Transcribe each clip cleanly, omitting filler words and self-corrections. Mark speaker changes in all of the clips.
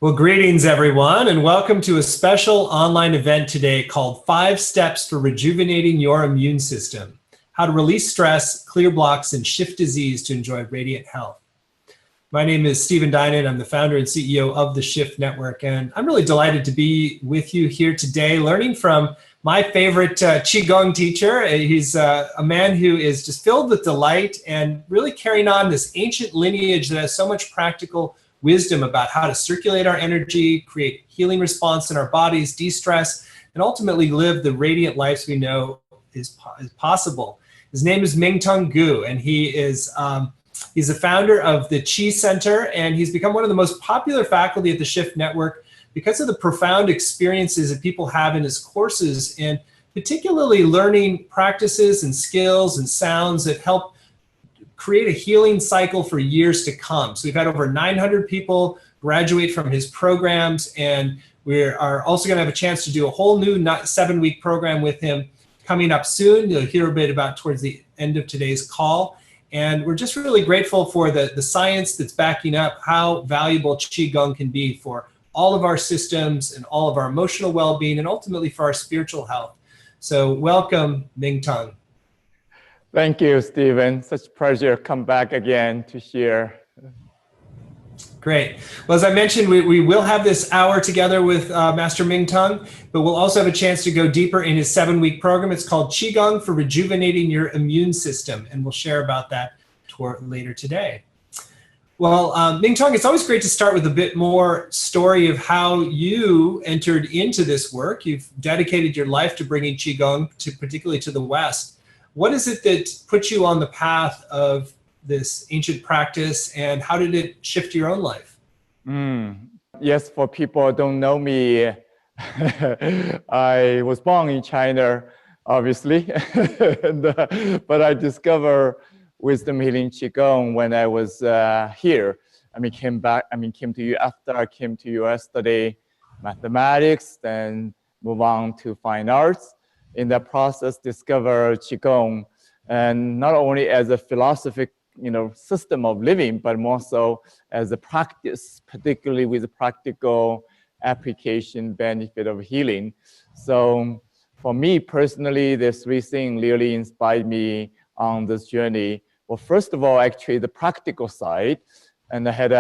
Speaker 1: Well, greetings everyone, and welcome to a special online event today called 5 Steps for Rejuvenating Your Immune System: How to Release Stress, Clear Blocks, and Shift Disease to Enjoy Radiant Health. My name is Stephen Dinan. I'm the founder and CEO of the Shift Network, and I'm really delighted to be with you here today, learning from my favorite Qigong teacher. He's a man who is just filled with delight and really carrying on this ancient lineage that has so much practical wisdom about how to circulate our energy, create healing response in our bodies, de-stress, and ultimately live the radiant lives we know is possible. His name is Mingtong Gu, and he's the founder of the Qi Center, and he's become one of the most popular faculty at the Shift Network because of the profound experiences that people have in his courses, and particularly learning practices and skills and sounds that help create a healing cycle for years to come. So we've had over 900 people graduate from his programs, and we are also going to have a chance to do a whole new 7-week program with him coming up soon. You'll hear a bit about towards the end of today's call. And we're just really grateful for the science that's backing up how valuable Qigong can be for all of our systems and all of our emotional well-being and ultimately for our spiritual health. So welcome, Mingtong.
Speaker 2: Thank you, Stephen. Such pleasure to come back again to share.
Speaker 1: Great. Well, as I mentioned, we will have this hour together with Master Mingtong, but we'll also have a chance to go deeper in his 7-week program. It's called Qigong for Rejuvenating Your Immune System, and we'll share about that later today. Well, Mingtong, it's always great to start with a bit more story of how you entered into this work. You've dedicated your life to bringing Qigong, particularly to the West. What is it that put you on the path of this ancient practice, and how did it shift your own life?
Speaker 2: Yes, for people who don't know me, I was born in China, obviously, but I discovered wisdom healing Qigong when I was here. Came to you after I came to US, study mathematics, then move on to fine arts. In that process, discover Qigong, and not only as a philosophic, system of living, but more so as a practice, particularly with the practical application benefit of healing. So for me personally, the 3 things really inspired me on this journey. Well, first of all, actually the practical side, and I had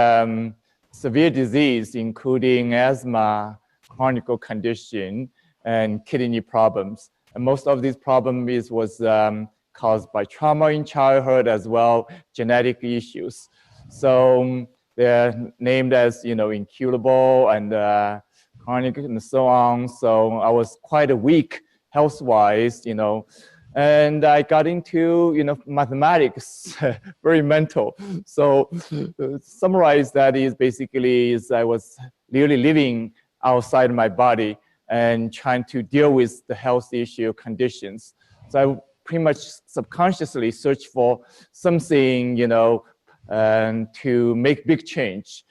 Speaker 2: severe disease, including asthma, chronic condition, and kidney problems. And most of these problems was caused by trauma in childhood as well, genetic issues. So they're named as, incurable and chronic and so on. So I was quite weak health-wise, and I got into, mathematics, very mental. So summarize that is basically I was really living outside my body and trying to deal with the health issue conditions. So I pretty much subconsciously search for something, to make big change.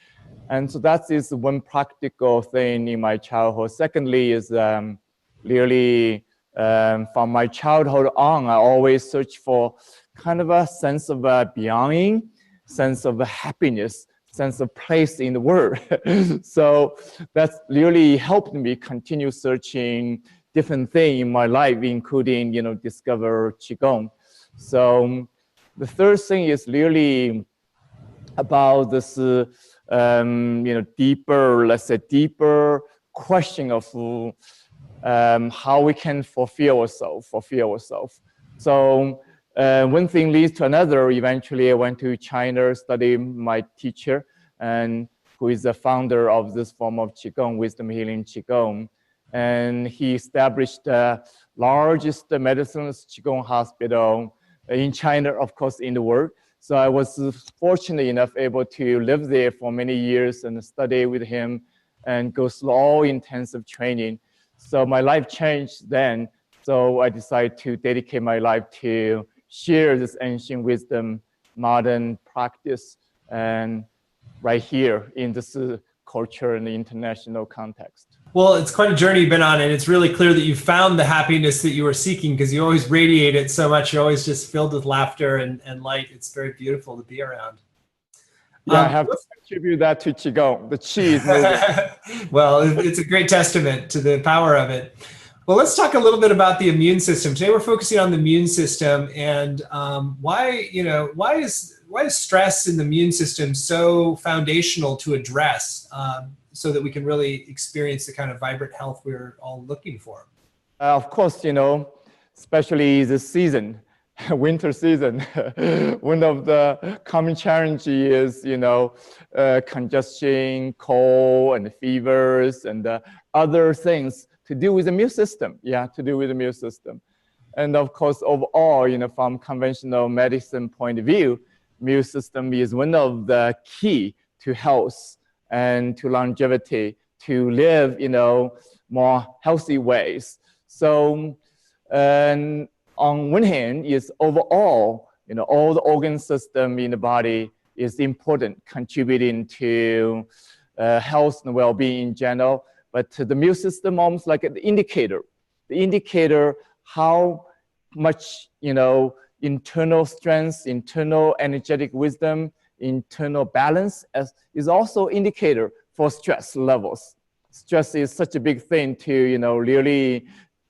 Speaker 2: And so that is one practical thing in my childhood. Secondly is really from my childhood on, I always search for kind of a sense of belonging, sense of happiness, sense of place in the world. So that's really helped me continue searching different things in my life, including, discover Qigong. So the third thing is really about this, deeper question of how we can fulfill ourselves. So one thing leads to another. Eventually, I went to China, study my teacher, and who is the founder of this form of Qigong, wisdom healing Qigong. And he established the largest medicine Qigong hospital in China, of course, in the world. So I was fortunate enough able to live there for many years and study with him and go through all intensive training. So my life changed then. So I decided to dedicate my life to share this ancient wisdom, modern practice, and right here in this culture and the international context.
Speaker 1: Well, it's quite a journey you've been on, and it's really clear that you found the happiness that you were seeking, because you always radiate it so much. You're always just filled with laughter and light. It's very beautiful to be around.
Speaker 2: Yeah, I have to contribute that to Qigong. The Qi is moving.
Speaker 1: Well, it's a great testament to the power of it. Well, let's talk a little bit about the immune system. Today, we're focusing on the immune system and why is stress in the immune system so foundational to address so that we can really experience the kind of vibrant health we're all looking for?
Speaker 2: Of course, especially this season, winter season, one of the common challenges is, congestion, cold, and fevers, and other things to do with the immune system. Yeah, to do with the immune system. And of course, overall, from conventional medicine point of view, immune system is one of the key to health and to longevity, to live, more healthy ways. So, and on one hand, is overall, all the organ system in the body is important, contributing to health and well-being in general. But the immune system almost like an indicator. The indicator how much, internal strength, internal energetic wisdom, internal balance is also indicator for stress levels. Stress is such a big thing to, really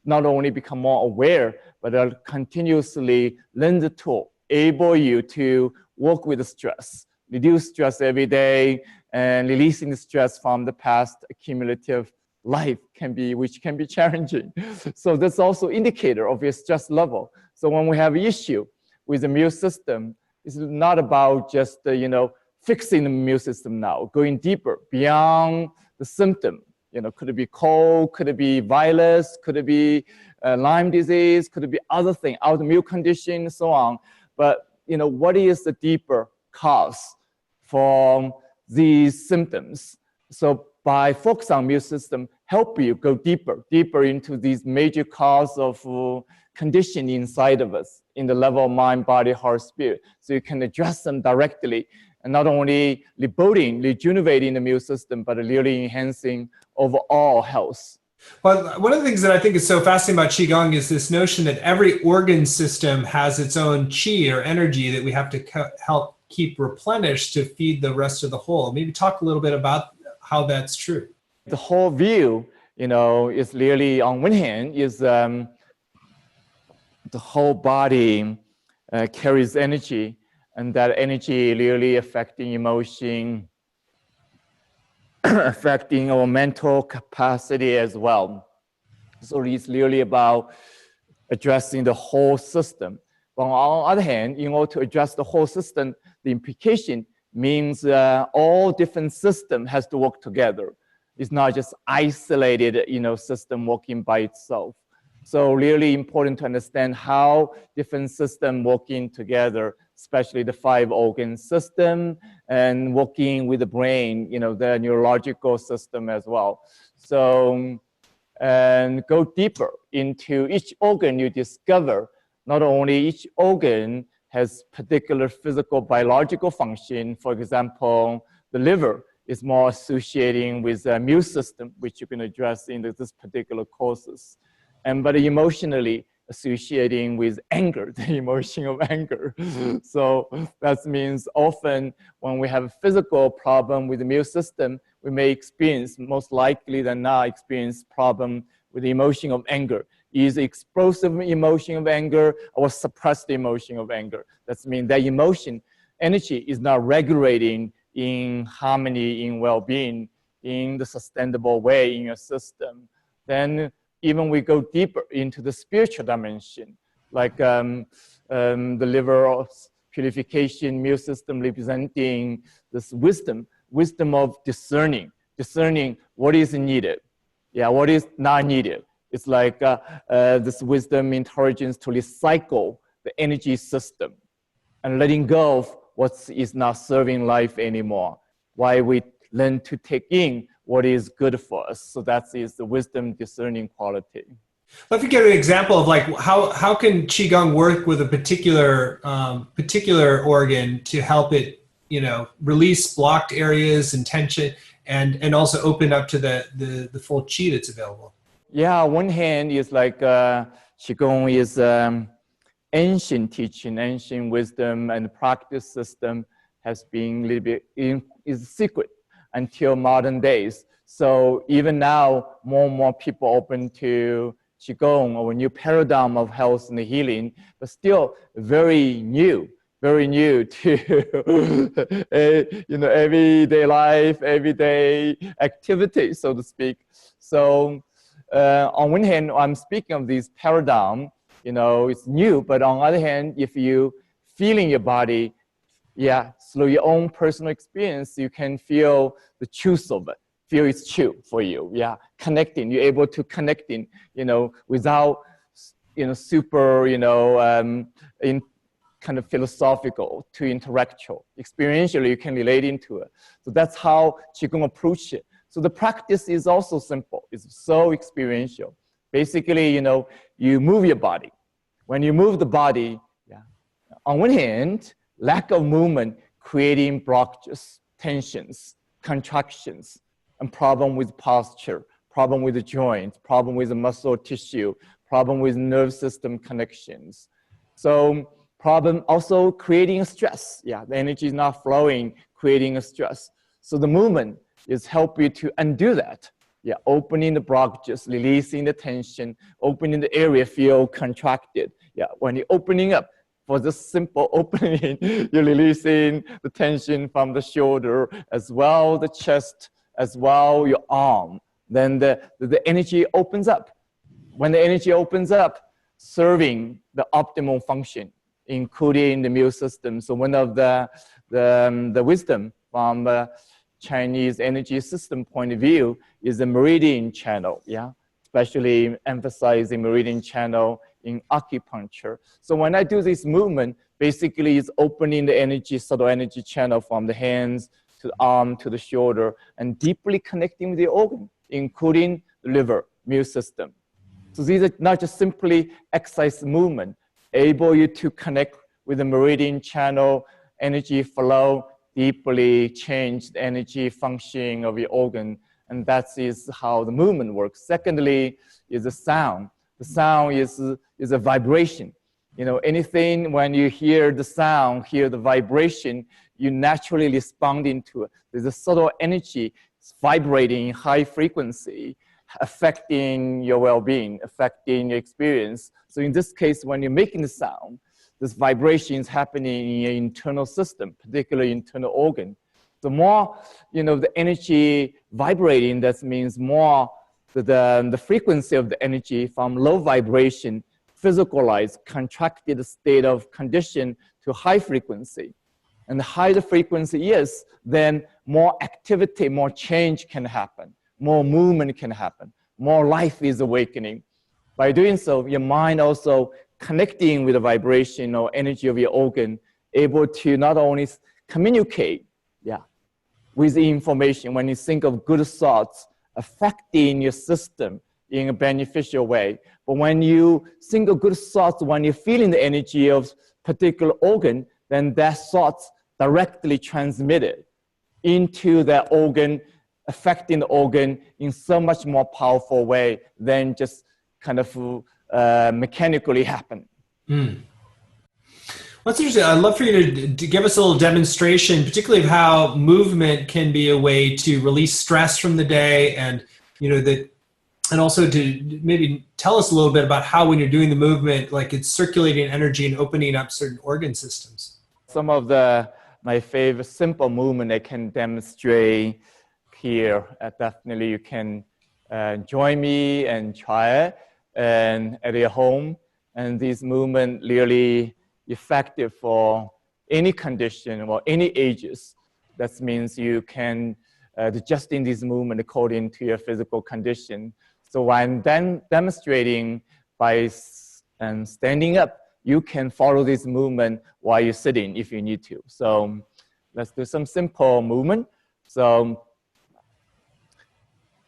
Speaker 2: not only become more aware, but continuously learn the tool, able you to work with the stress, reduce stress every day, and releasing the stress from the past accumulative life which can be challenging. So that's also indicator of your stress level. So when we have issue with the immune system, it's not about just, fixing the immune system now, going deeper beyond the symptom. Could it be cold? Could it be virus? Could it be Lyme disease? Could it be other things, autoimmune condition, so on? But what is the deeper cause for these symptoms? So by focusing on immune system, help you go deeper into these major cause of condition inside of us, in the level of mind, body, heart, spirit. So you can address them directly, and not only rejuvenating the immune system, but really enhancing overall health.
Speaker 1: Well, one of the things that I think is so fascinating about Qigong is this notion that every organ system has its own Qi or energy that we have to help keep replenished to feed the rest of the whole. Maybe talk a little bit about how that's true.
Speaker 2: The whole view, is really, on one hand, is the whole body carries energy, and that energy really affecting emotion, affecting our mental capacity as well. So it's really about addressing the whole system. But on the other hand, in order to address the whole system, the implication means all different systems has to work together. It's not just isolated, system working by itself. So really important to understand how different systems working together, especially the 5 organ system, and working with the brain, the neurological system as well. So, and go deeper into each organ, you discover not only each organ has particular physical biological function. For example, the liver is more associating with the immune system, which you can address in this particular courses. But emotionally associating with anger, the emotion of anger. So that means often when we have a physical problem with the immune system, we may experience, most likely than not, experience problem with the emotion of anger. Either explosive emotion of anger or suppressed emotion of anger. That means that emotion, energy is not regulating in harmony, in well-being, in the sustainable way in your system. Then even we go deeper into the spiritual dimension, like the liver purification, immune system representing this wisdom of discerning what is needed, what is not needed. It's like this wisdom, intelligence to recycle the energy system and letting go of what is not serving life anymore. Why we learn to take in what is good for us. So that is the wisdom discerning quality.
Speaker 1: Let me give an example of like how can Qigong work with a particular organ to help it, release blocked areas and tension, and also open up to the full Qi that's available.
Speaker 2: Yeah, on one hand is like Qigong is ancient teaching, ancient wisdom and practice system has been a little bit is secret until modern days. So even now, more and more people open to Qigong or a new paradigm of health and healing, but still very new to everyday life, everyday activity, so to speak. So on one hand, I'm speaking of this paradigm, it's new, but on the other hand, if you feel in your body, through your own personal experience, you can feel the truth of it. Feel it's true for you. Connecting. You're able to connecting, without, super, in kind of philosophical to intellectual. Experientially, you can relate into it. So that's how Qigong approach it. So the practice is also simple. It's so experiential. Basically, you move your body. When you move the body, on one hand, lack of movement creating blockages, tensions, contractions, and problem with posture, problem with the joints, problem with the muscle tissue, problem with nerve system connections. So problem also creating stress. The energy is not flowing, creating a stress. So the movement is help you to undo that. Opening the blockages, releasing the tension, opening the area, feel contracted. When you're opening up, for this simple opening, you're releasing the tension from the shoulder, as well the chest, as well your arm. Then the energy opens up. When the energy opens up, serving the optimal function, including the immune system. So one of the wisdom from the Chinese energy system point of view is the meridian channel, especially emphasizing meridian channel in acupuncture. So when I do this movement, basically it's opening the energy, subtle energy channel from the hands to the arm to the shoulder and deeply connecting with the organ, including the liver, immune system. So these are not just simply exercise movement, able you to connect with the meridian channel, energy flow, deeply change the energy functioning of your organ. And that is how the movement works. Secondly, is the sound. The sound is a vibration. Anything when you hear the sound, hear the vibration, you naturally responding to it. There's a subtle energy vibrating high frequency, affecting your well-being, affecting your experience. So in this case, when you're making the sound, this vibration is happening in your internal system, particularly internal organ. The more, the energy vibrating, that means more the frequency of the energy from low vibration, physicalized, contracted state of condition to high frequency. And the higher the frequency is, then more activity, more change can happen, more movement can happen, more life is awakening. By doing so, your mind also connecting with the vibration or energy of your organ, able to not only communicate, with the information. When you think of good thoughts affecting your system in a beneficial way, but when you think of good thoughts, when you're feeling the energy of particular organ, then that thoughts directly transmitted into that organ, affecting the organ in so much more powerful way than just kind of mechanically happen.
Speaker 1: What's interesting, I'd love for you to give us a little demonstration, particularly of how movement can be a way to release stress from the day, and and also to maybe tell us a little bit about how when you're doing the movement, like it's circulating energy and opening up certain organ systems.
Speaker 2: Some of my favorite simple movement I can demonstrate here. Definitely you can join me and try it and at your home. And this movement really effective for any condition or any ages. That means you can adjusting this movement according to your physical condition. So I'm then demonstrating by standing up, you can follow this movement while you're sitting if you need to. So let's do some simple movement. So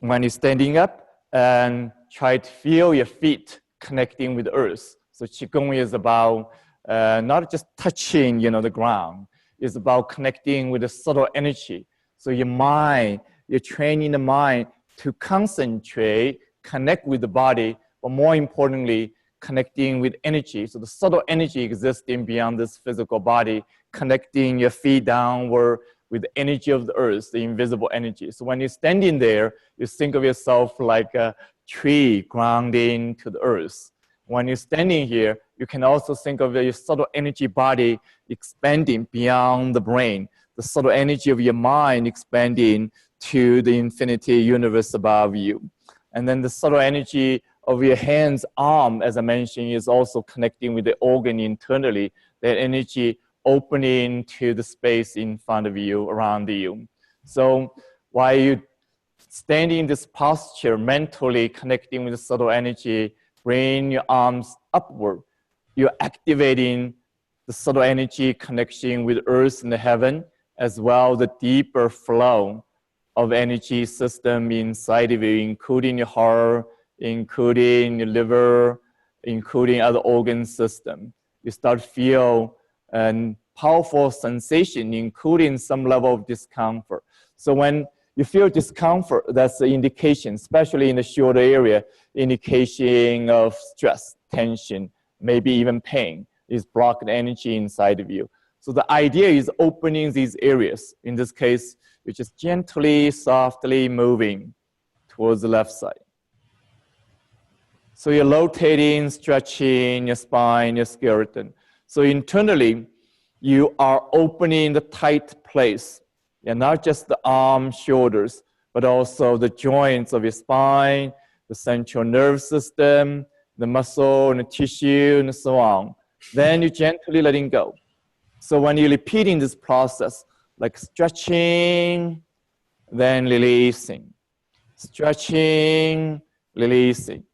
Speaker 2: when you're standing up, and try to feel your feet connecting with the earth. So Qigong is about not just touching, the ground. It's about connecting with the subtle energy. So your mind, you're training the mind to concentrate, connect with the body, but more importantly, connecting with energy. So the subtle energy existing beyond this physical body, connecting your feet downward with the energy of the earth, the invisible energy. So when you're standing there, you think of yourself like a tree grounding to the earth. When you're standing here, you can also think of your subtle energy body expanding beyond the brain, the subtle energy of your mind expanding to the infinity universe above you. And then the subtle energy of your hands, arm, as I mentioned, is also connecting with the organ internally, that energy opening to the space in front of you, around you. So while you standing in this posture, mentally connecting with the subtle energy, bring your arms upward, you're activating the subtle energy connection with earth and the heaven, as well the deeper flow of energy system inside of you, including your heart, including your liver, including other organ system. You start to feel a powerful sensation, including some level of discomfort. So when you feel discomfort, that's the indication, especially in the shoulder area, indication of stress, tension, maybe even pain, is blocked energy inside of you. So the idea is opening these areas. In this case, you're just gently, softly moving towards the left side. So you're rotating, stretching your spine, your skeleton. So internally, you are opening the tight place. And not just the arms, shoulders, but also the joints of your spine, the central nervous system, the muscle and the tissue, and so on. Then you gently letting go. So when you're repeating this process, like stretching, then releasing, stretching, releasing.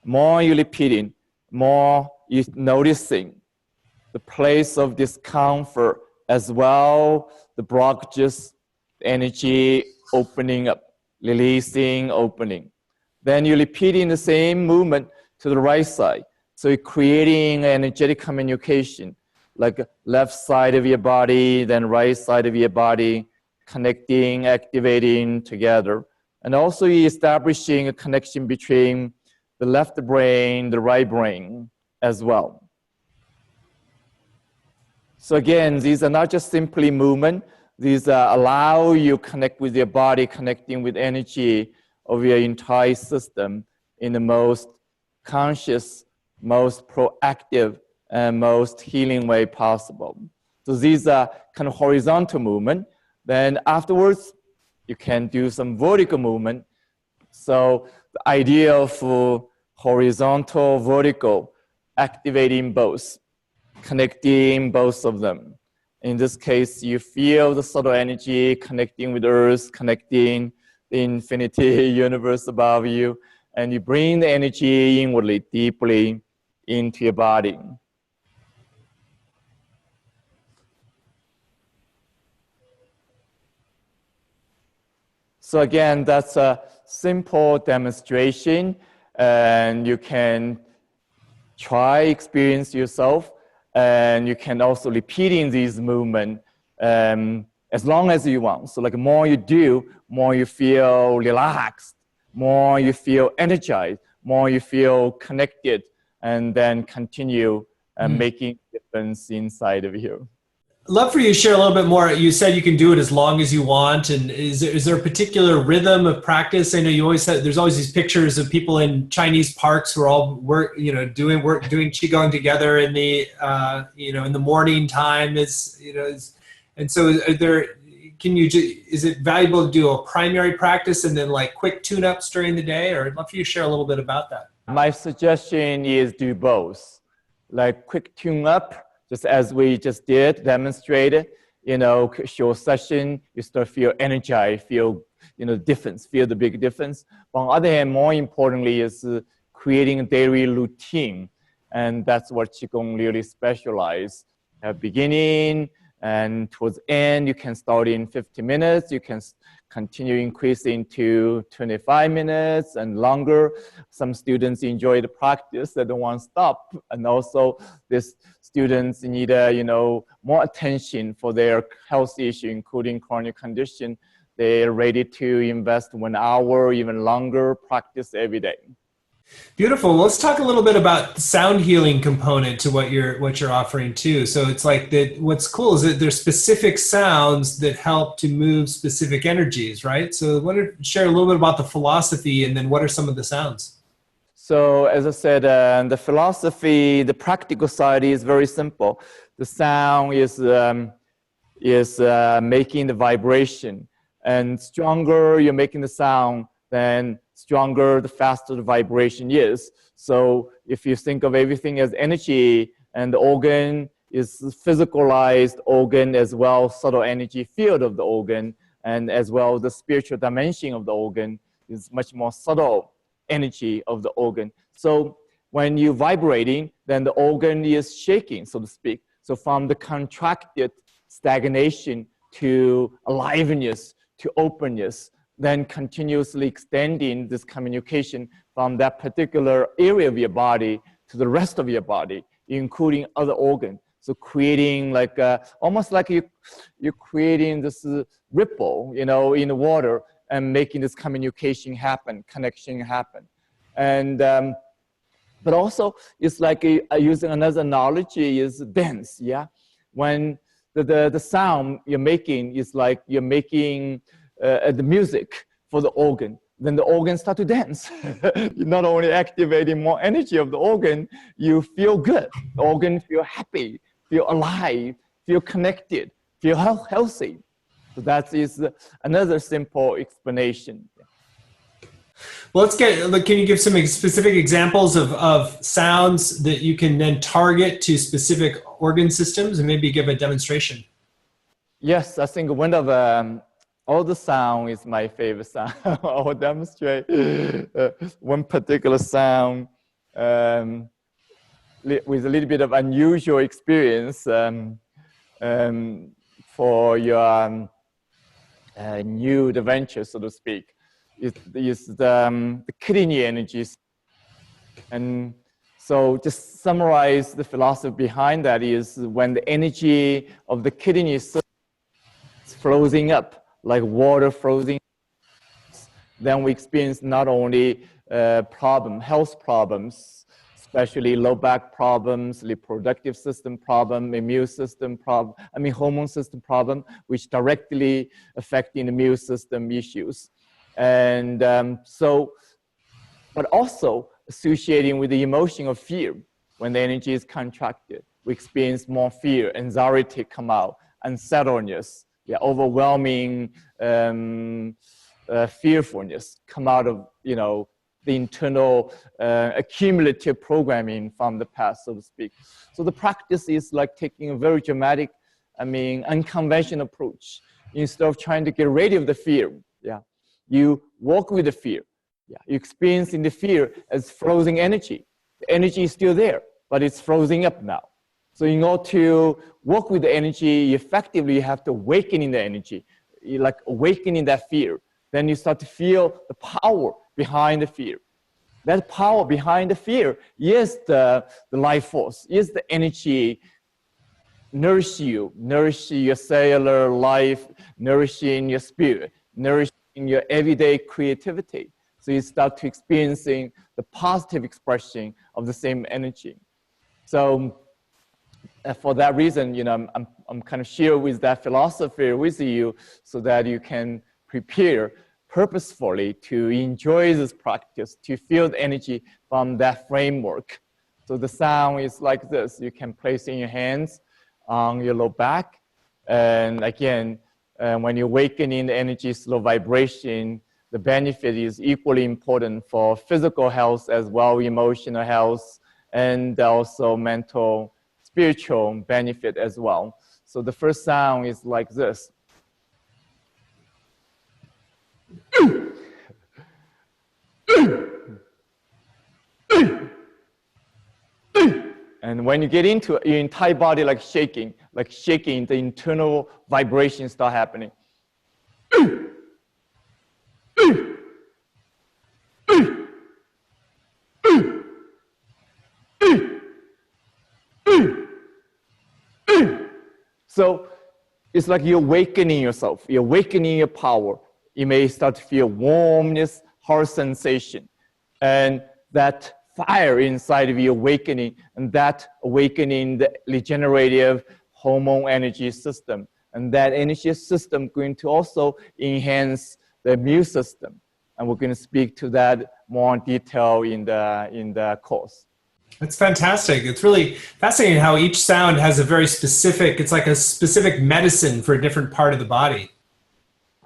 Speaker 2: More you're repeating, more you're noticing the place of discomfort as well, the blockages, energy opening up, releasing, opening. Then you're repeating the same movement to the right side. So you're creating energetic communication, like left side of your body, then right side of your body, connecting, activating together. And also you're establishing a connection between the left brain, the right brain as well. So again, these are not just simply movement. These allow you connect with your body, connecting with energy of your entire system in the most conscious, most proactive, and most healing way possible. So these are kind of horizontal movement. Then afterwards, you can do some vertical movement. So the idea of horizontal, vertical, activating both, connecting both of them. In this case, you feel the subtle energy connecting with earth, connecting the infinity universe above you, and you bring the energy inwardly, deeply into your body. So again, that's a simple demonstration, and you can try experience yourself, and you can also repeating these movements as long as you want. So like the more you do, more you feel relaxed, more you feel energized, more you feel connected, and then continue making a difference inside of you.
Speaker 1: Love for you to share a little bit more. You said you can do it as long as you want. And is there a particular rhythm of practice? I know you always said there's always these pictures of people in Chinese parks who are all doing Qigong together in the, in the morning time and so is it valuable to do a primary practice and then like quick tune-ups during the day? Or I'd love for you to share a little bit about that.
Speaker 2: My suggestion is do both, like quick tune-up, just as we just did, demonstrated, short session, you start feel energized, feel, difference, feel the big difference. But on the other hand, more importantly is creating a daily routine. And that's what Qigong really specializes. At beginning and towards the end, you can start in 50 minutes. You can continue increasing to 25 minutes and longer. Some students enjoy the practice, they don't want to stop. And also, these students need, more attention for their health issue, including chronic condition. They're ready to invest 1 hour, even longer, practice every day.
Speaker 1: Beautiful. Well, let's talk a little bit about the sound healing component to what you're offering too. So it's like that. What's cool is that there's specific sounds that help to move specific energies, right? So I want to share a little bit about the philosophy, and then what are some of the sounds?
Speaker 2: So as I said, the philosophy, the practical side is very simple. The sound is making the vibration, and stronger you're making the sound, then stronger, the faster the vibration is. So if you think of everything as energy, and the organ is physicalized organ as well, subtle energy field of the organ, and as well the spiritual dimension of the organ is much more subtle energy of the organ. So when you're vibrating, then the organ is shaking, so to speak. So from the contracted stagnation to aliveness to openness, then continuously extending this communication from that particular area of your body to the rest of your body, including other organs. So creating like almost like you're creating this ripple, in the water, and making this communication happen, connection happen. And but also it's like using another analogy is dance. Yeah, when the sound you're making is like you're making the music for the organ, then the organ start to dance. You're not only activating more energy of the organ, you feel good. The organ feel happy, feel alive, feel connected, feel healthy. So that is another simple explanation.
Speaker 1: Well, can you give some specific examples of sounds that you can then target to specific organ systems, and maybe give a demonstration?
Speaker 2: Yes, I think one of all the sound is my favorite sound. I will demonstrate one particular sound with a little bit of unusual experience for your new adventure, so to speak. It is the kidney energies. And so just summarize the philosophy behind that is when the energy of the kidney is floating up, like water floating, then we experience not only health problems, especially low back problems, reproductive system problem, immune system problem, hormone system problem, which directly affecting the immune system issues. And but also associating with the emotion of fear. When the energy is contracted, we experience more fear, anxiety come out, unsettledness, overwhelming fearfulness come out of the internal accumulative programming from the past, so to speak. So the practice is like taking a very dramatic, unconventional approach. Instead of trying to get rid of the fear, you walk with the fear. You experiencing the fear as frozen energy. The energy is still there, but it's frozen up now. So in order to work with the energy effectively, you have to awaken in the energy. You like awakening that fear. Then you start to feel the power behind the fear. That power behind the fear is the life force, is the energy nourishing your cellular life, nourishing your spirit, nourishing your everyday creativity. So you start to experiencing the positive expression of the same energy. So for that reason, I'm kind of share with that philosophy with you so that you can prepare purposefully to enjoy this practice, to feel the energy from that framework. So the sound is like this. You can place in your hands on your low back. And again, when you're awakening the energy, slow vibration, the benefit is equally important for physical health as well, emotional health, and also mental, spiritual benefit as well. So the first sound is like this. And when you get into your entire body like shaking, the internal vibrations start happening. So it's like you're awakening yourself, you're awakening your power. You may start to feel warmness, heart sensation. And that fire inside of you awakening, and that awakening the regenerative hormone energy system. And that energy system going to also enhance the immune system. And we're going to speak to that more in detail in the course.
Speaker 1: That's fantastic. It's really fascinating how each sound has a very specific, it's like a specific medicine for a different part of the body.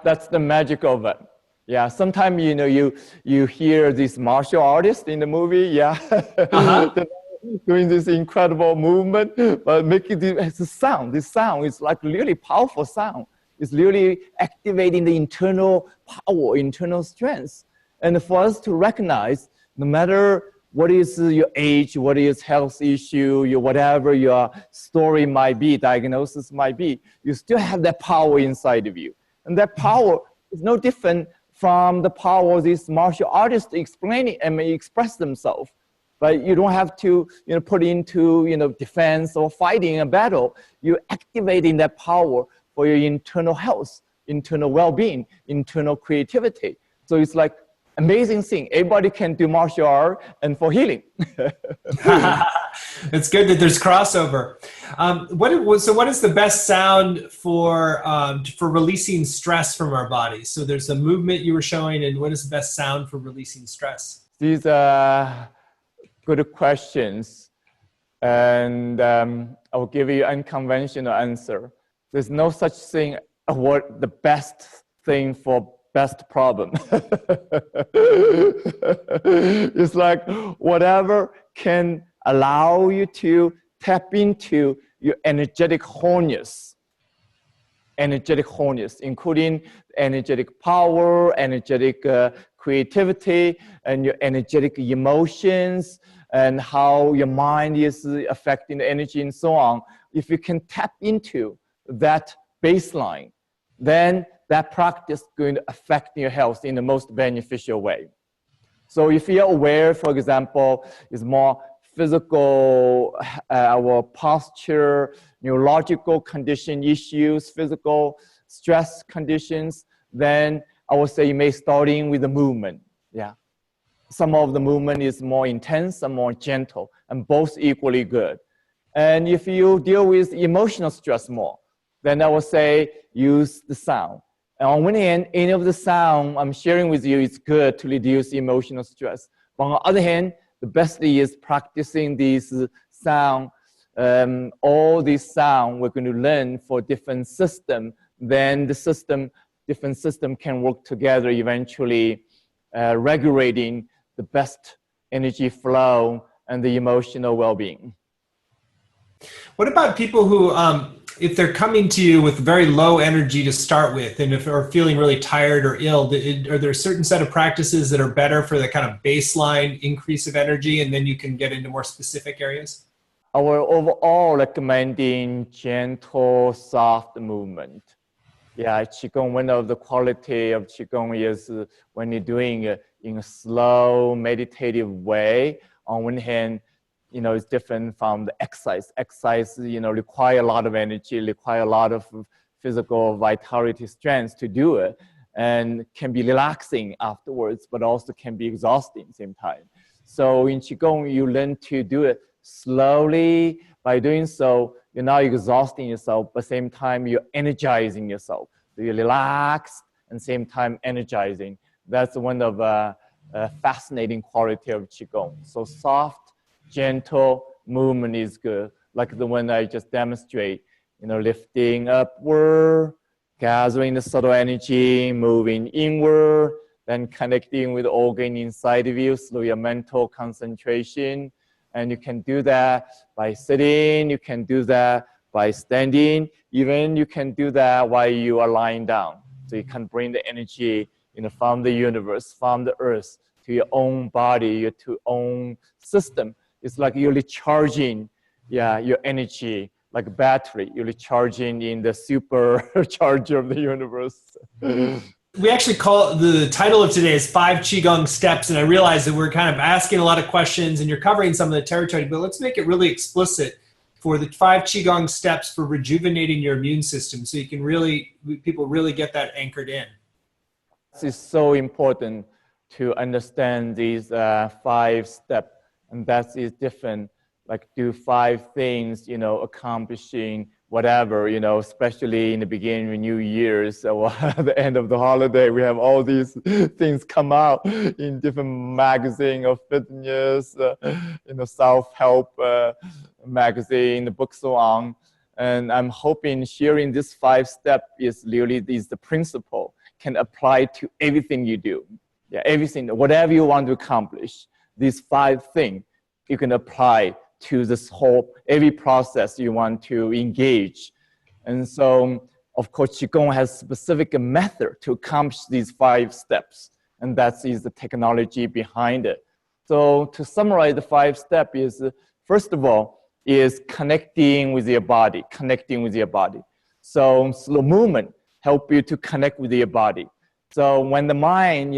Speaker 2: That's the magic of it. Yeah, sometimes, you know, you hear these martial artists in the movie, yeah, doing this incredible movement, but making this sound. This sound is like really powerful sound. It's really activating the internal power, internal strength. And for us to recognize, no matter what is your age, what is health issue, whatever your story might be, diagnosis might be, you still have that power inside of you. And that power is no different from the power these martial artists explain it and may express themselves. But you don't have to, you know, put into, you know, defense or fighting a battle. You're activating that power for your internal health, internal well-being, internal creativity. So it's like amazing thing. Everybody can do martial art and for healing.
Speaker 1: It's good that there's crossover. So what is the best sound for releasing stress from our bodies? So there's a movement you were showing, and what is the best sound for releasing stress?
Speaker 2: These are good questions. And I'll give you an unconventional answer. There's no such thing as what the best thing for best problem. It's like whatever can allow you to tap into your energetic wholeness, including energetic power, energetic creativity, and your energetic emotions, and how your mind is affecting the energy and so on. If you can tap into that baseline, then that practice is going to affect your health in the most beneficial way. So if you're aware, for example, is more physical, our posture, neurological condition issues, physical stress conditions, then I would say you may starting with the movement. Yeah. Some of the movement is more intense, some more gentle, and both equally good. And if you deal with emotional stress more, then I would say use the sound. And on one hand, any of the sound I'm sharing with you is good to reduce emotional stress. But on the other hand, the best thing is practicing these sound, all these sound we're going to learn for different system. Then the different system can work together, eventually regulating the best energy flow and the emotional well-being.
Speaker 1: What about people who, if they're coming to you with very low energy to start with, and if they're feeling really tired or ill, are there a certain set of practices that are better for the kind of baseline increase of energy, and then you can get into more specific areas?
Speaker 2: Our overall recommending gentle, soft movement. Yeah, Qigong, one of the quality of Qigong is when you're doing it in a slow, meditative way. On one hand, you know, it's different from the exercise. Exercise, you know, require a lot of energy, require a lot of physical vitality, strength to do it, and can be relaxing afterwards, but also can be exhausting at the same time. So in Qigong, you learn to do it slowly. By doing so, you're not exhausting yourself, but at the same time, you're energizing yourself. So you're relaxed and same time energizing. That's one of a fascinating quality of Qigong. So soft, gentle movement is good, like the one I just demonstrate, you know, lifting upward, gathering the subtle energy, moving inward, then connecting with the organ inside of you through your mental concentration. And you can do that by sitting, you can do that by standing, even you can do that while you are lying down. So you can bring the energy, you know, from the universe, from the earth, to your own body, to your own system. It's like you're recharging, your energy, like a battery. You're recharging in the supercharger of the universe.
Speaker 1: We actually call the title of today is 5 Qigong Steps, and I realize that we're kind of asking a lot of questions and you're covering some of the territory, but let's make it really explicit for the 5 Qigong steps for rejuvenating your immune system, so you can people really get that anchored in.
Speaker 2: This is so important to understand these 5 steps, and that is different. Like do 5 things, accomplishing whatever, especially in the beginning of New Year's or at the end of the holiday, we have all these things come out in different magazine of fitness, self-help magazine, the book, so on. And I'm hoping sharing this 5 step is the principle can apply to everything you do. Yeah, everything, whatever you want to accomplish, these 5 things you can apply to this every process you want to engage. And so, of course, Qigong has specific method to accomplish these 5 steps, and that is the technology behind it. So to summarize, the 5 steps is, first of all, is connecting with your body, So slow movement help you to connect with your body. So when the mind,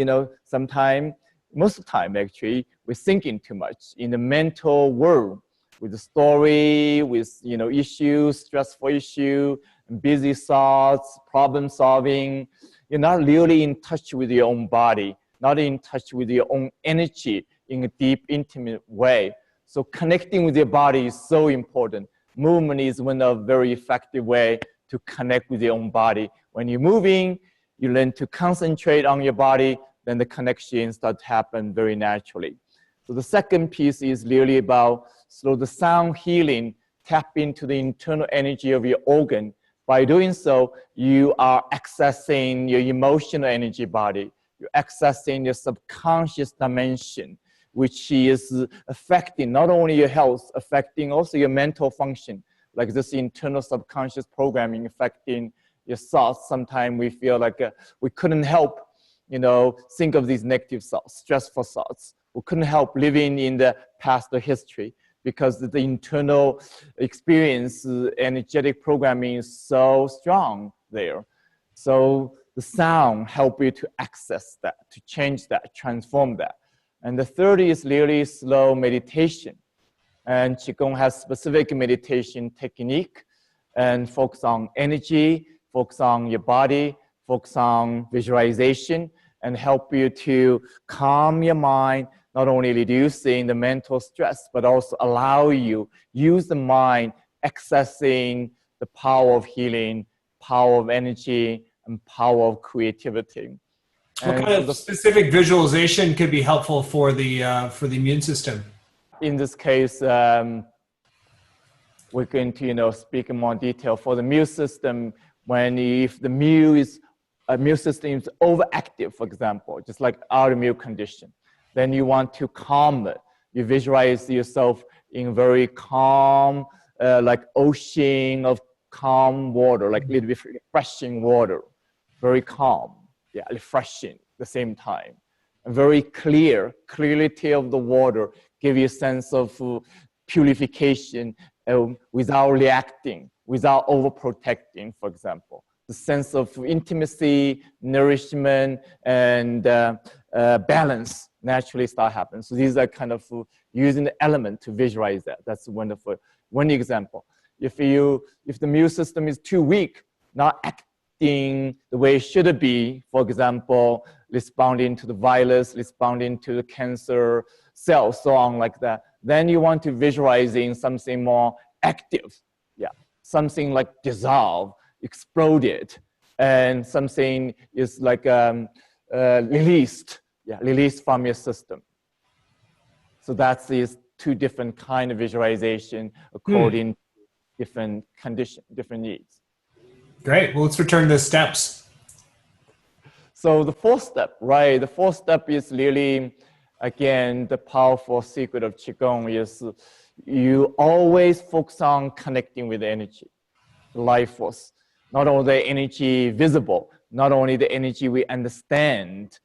Speaker 2: most of the time actually, we're thinking too much in the mental world, with the story, with issues, stressful issue, busy thoughts, problem solving. You're not really in touch with your own body, not in touch with your own energy in a deep, intimate way. So connecting with your body is so important. Movement is one of very effective way to connect with your own body. When you're moving, you learn to concentrate on your body, then the connection starts to happen very naturally. So the second piece is really about the sound healing, tap into the internal energy of your organ. By doing so, you are accessing your emotional energy body. You're accessing your subconscious dimension, which is affecting not only your health, affecting also your mental function, like this internal subconscious programming affecting your thoughts. Sometimes we feel like we couldn't help, think of these negative thoughts, stressful thoughts. We couldn't help living in the past history because the internal experience, energetic programming is so strong there. So the sound help you to access that, to change that, transform that. And the third is really slow meditation. And Qigong has specific meditation technique and focus on energy, focus on your body, focus on visualization, and help you to calm your mind, not only reducing the mental stress, but also allow you use the mind, accessing the power of healing, power of energy, and power of creativity.
Speaker 1: What kind of specific visualization could be helpful for the immune system?
Speaker 2: In this case, we're going to speak in more detail for the immune system. If the immune system is overactive, for example, just like autoimmune condition, then you want to calm it. You visualize yourself in very calm, like ocean of calm water, like a little bit refreshing water, very calm, yeah, refreshing at the same time. And very clarity of the water, give you a sense of purification without reacting, without overprotecting, for example. The sense of intimacy, nourishment, and balance naturally start happening. So these are kind of using the element to visualize that. That's wonderful. One example. If the immune system is too weak, not acting the way it should be, for example, responding to the virus, responding to the cancer cells, so on like that, then you want to visualize in something more active. Yeah, something like dissolve, exploded, and something is like released from your system. So that's these 2 different kind of visualization according to different condition, different needs.
Speaker 1: Great. Well, let's return to the steps.
Speaker 2: So the 4th step, right? The 4th step is really, again, the powerful secret of Qigong is you always focus on connecting with the energy, the life force. Not only the energy visible, not only the energy we understand,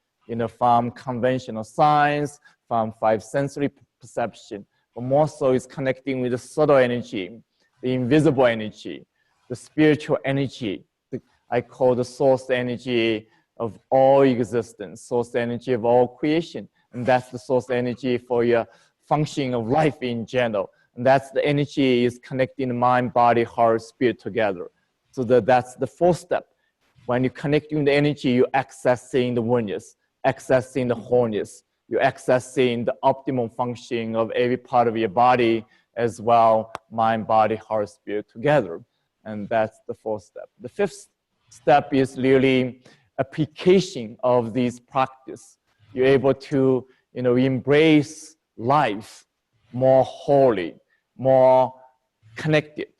Speaker 2: from conventional science, from 5 sensory perception, but more so is connecting with the subtle energy, the invisible energy, the spiritual energy. I call the source energy of all existence, source energy of all creation. And that's the source energy for your functioning of life in general. And that's the energy is connecting the mind, body, heart, spirit together. So that's the 4th step. When you connect with the energy, you're accessing the oneness, accessing the wholeness. You're accessing the optimal functioning of every part of your body as well, mind, body, heart, spirit together. And that's the fourth step. The fifth step is really application of these practice. You're able to, embrace life more wholly, more connected,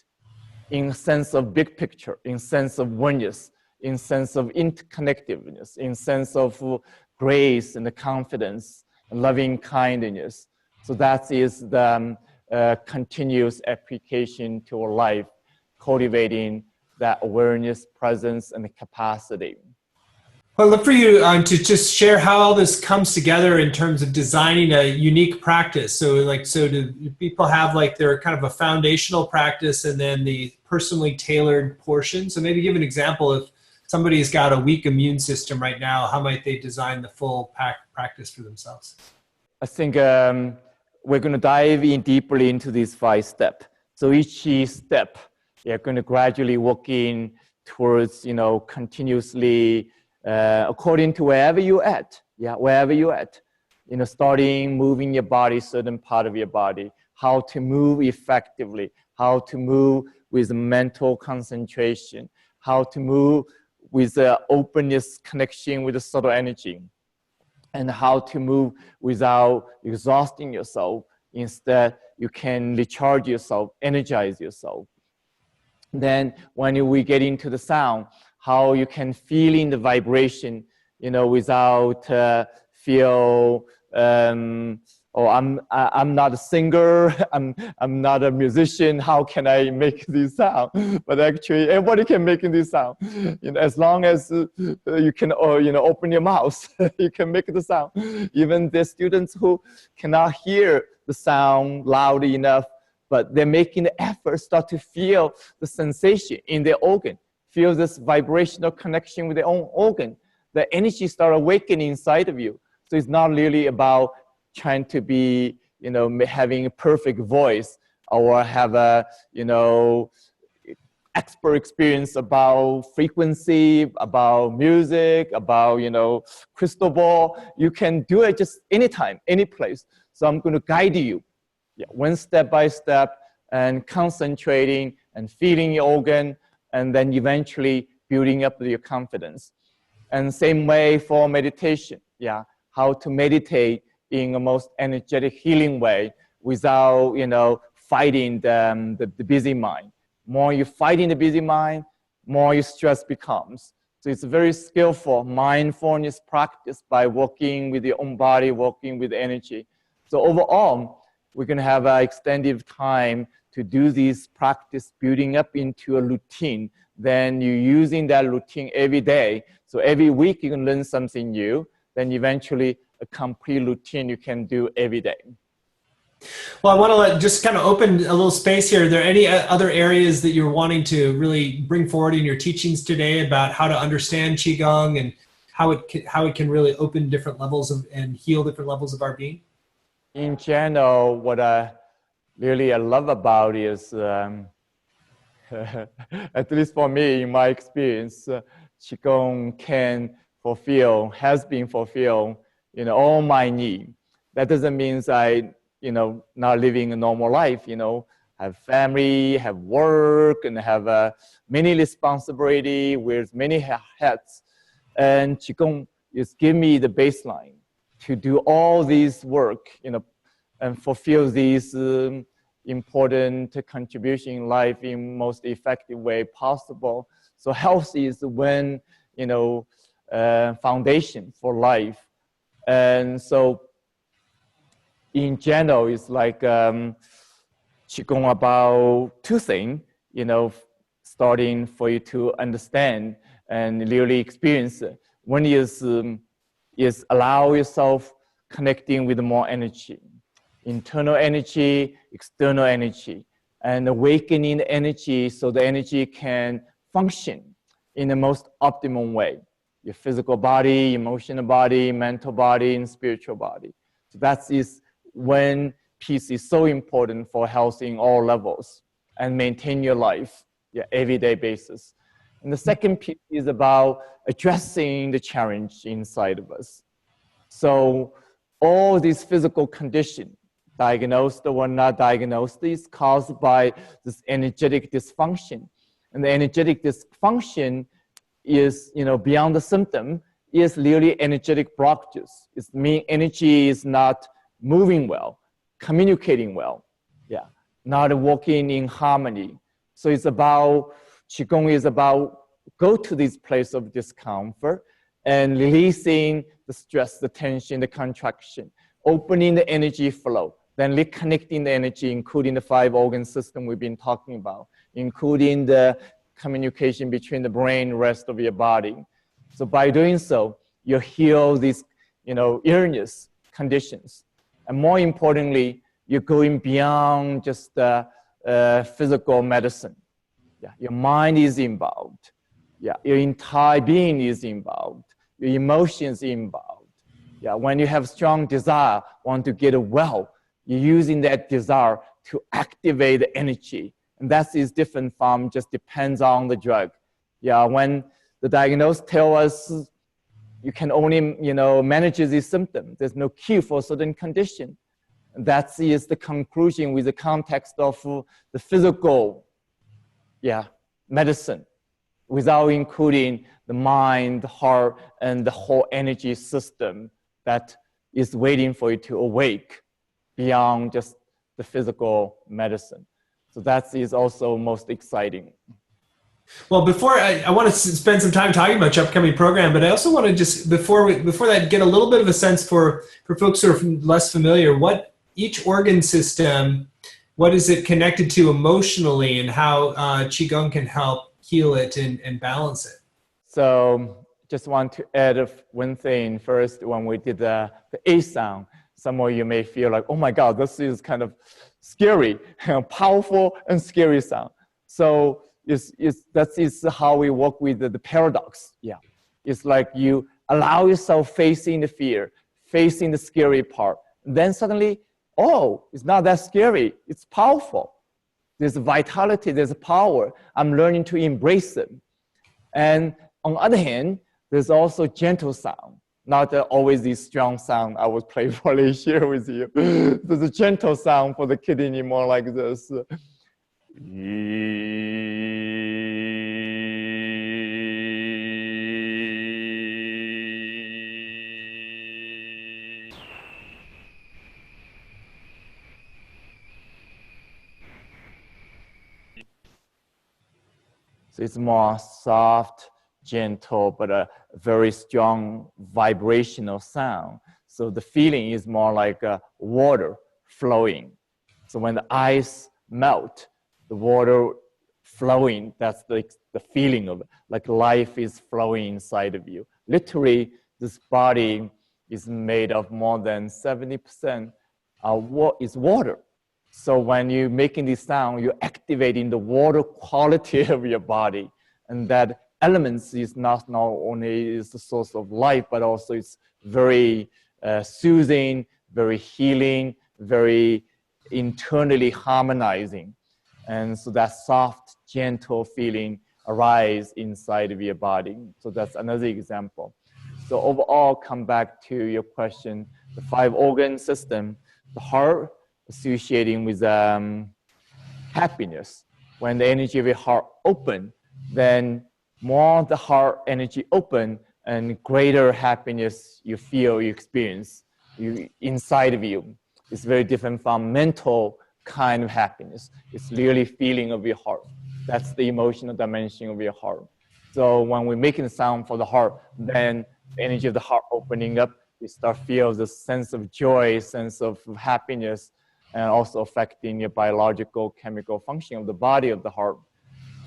Speaker 2: in sense of big picture, in sense of oneness, in sense of interconnectedness, in sense of grace and the confidence, and loving kindness. So that is the continuous application to our life, cultivating that awareness, presence, and the capacity.
Speaker 1: Well, I'd love for you to just share how all this comes together in terms of designing a unique practice. So do people have their kind of a foundational practice and then the personally tailored portion? So maybe give an example. If somebody's got a weak immune system right now, how might they design the full practice for themselves?
Speaker 2: I think we're going to dive in deeply into these 5 steps. So each step, you're going to gradually work in towards, continuously according to wherever you're at. Yeah, wherever you're at. Starting moving your body, certain part of your body, how to move effectively, how to move with mental concentration, how to move with openness, connection with the subtle energy, and how to move without exhausting yourself. Instead, you can recharge yourself, energize yourself. Then when we get into the sound, how you can feel in the vibration, without feel, I'm not a singer, I'm not a musician, how can I make this sound? But actually, everybody can make this sound. As long as you can, open your mouth, you can make the sound. Even the students who cannot hear the sound loudly enough, but they're making the effort, start to feel the sensation in their organ, feel this vibrational connection with their own organ. The energy start awakening inside of you. So it's not really about trying to be, having a perfect voice or have a, expert experience about frequency, about music, about, crystal ball. You can do it just anytime, any place. So I'm going to guide you, one step by step, and concentrating and feeling your organ, and then eventually building up your confidence. And same way for meditation, how to meditate in a most energetic, healing way without, fighting the busy mind. More you fighting the busy mind, more your stress becomes. So it's a very skillful mindfulness practice by working with your own body, working with energy. So overall, we're going to have an extended time to do this practice, building up into a routine. Then you're using that routine every day. So every week you can learn something new. Then eventually a complete routine you can do every day.
Speaker 1: Well, I want to just kind of open a little space here. Are there any other areas that you're wanting to really bring forward in your teachings today about how to understand Qigong and how it can really open different levels and heal different levels of our being?
Speaker 2: In general, what I love about is, at least for me, in my experience, Qigong has been fulfill, all my needs. That doesn't mean I, not living a normal life, have family, have work, and have many responsibility, wears many hats. And Qigong is give me the baseline to do all these work, and fulfill these important contribution in life in most effective way possible. So health is when, foundation for life. And so in general, it's like Qigong about 2 things, starting for you to understand and really experience. One is allow yourself connecting with more energy, internal energy, external energy, and awakening the energy so the energy can function in the most optimum way. Your physical body, emotional body, mental body, and spiritual body. So that is when peace is so important for health in all levels and maintain your life, everyday basis. And the second piece is about addressing the challenge inside of us. So all these physical conditions, diagnosed or not diagnosed, is caused by this energetic dysfunction. And the energetic dysfunction is, beyond the symptom, is really energetic blockages. It means energy is not moving well, communicating well, not working in harmony. So it's about, Qigong is about go to this place of discomfort and releasing the stress, the tension, the contraction, opening the energy flow, then reconnecting the energy, including the 5 organ system we've been talking about, including the communication between the brain and the rest of your body. So by doing so, you heal these, illness conditions. And more importantly, you're going beyond just physical medicine. Your mind is involved. Your entire being is involved. Your emotions involved. When you have strong desire, want to get well, you're using that desire to activate the energy. And that is different from just depends on the drug. When the diagnosis tells us you can only, manage these symptoms, there's no cure for a certain condition. And that is the conclusion with the context of the physical, medicine, without including the mind, the heart, and the whole energy system that is waiting for you to awake beyond just the physical medicine. So that is also most exciting.
Speaker 1: Well, before I want to spend some time talking about your upcoming program, but I also want to just, before that, get a little bit of a sense for folks who are less familiar, what each organ system, what is it connected to emotionally, and how Qigong can help heal it and balance it.
Speaker 2: So just want to add one thing first. When we did the A sound, some of you may feel like, oh my God, this is kind of scary, powerful and scary sound. So that is how we work with the paradox. It's like you allow yourself facing the fear, facing the scary part. Then suddenly, oh, it's not that scary. It's powerful. There's vitality, there's power. I'm learning to embrace it. And on the other hand, there's also gentle sound. Not always the strong sound I would playfully share with you. There's a gentle sound for the kidney, more like this. So it's more soft, gentle, but a very strong vibrational sound. So the feeling is more like water flowing. So when the ice melt, the water flowing, that's the feeling of it, like life is flowing inside of you. Literally, this body is made of more than 70% is water. So when you're making this sound, you're activating the water quality of your body. And that elements is not only is the source of life, but also it's very soothing, very healing, very internally harmonizing. And so that soft, gentle feeling arises inside of your body. So that's another example. So overall, come back to your question, the 5 organ system, the heart associating with happiness. When the energy of your heart open, then more the heart energy open and greater happiness you feel, you experience inside of you. It's very different from mental kind of happiness. It's really feeling of your heart. That's the emotional dimension of your heart. So when we're making a sound for the heart, then the energy of the heart opening up, you start feel the sense of joy, sense of happiness, and also affecting your biological chemical function of the body of the heart.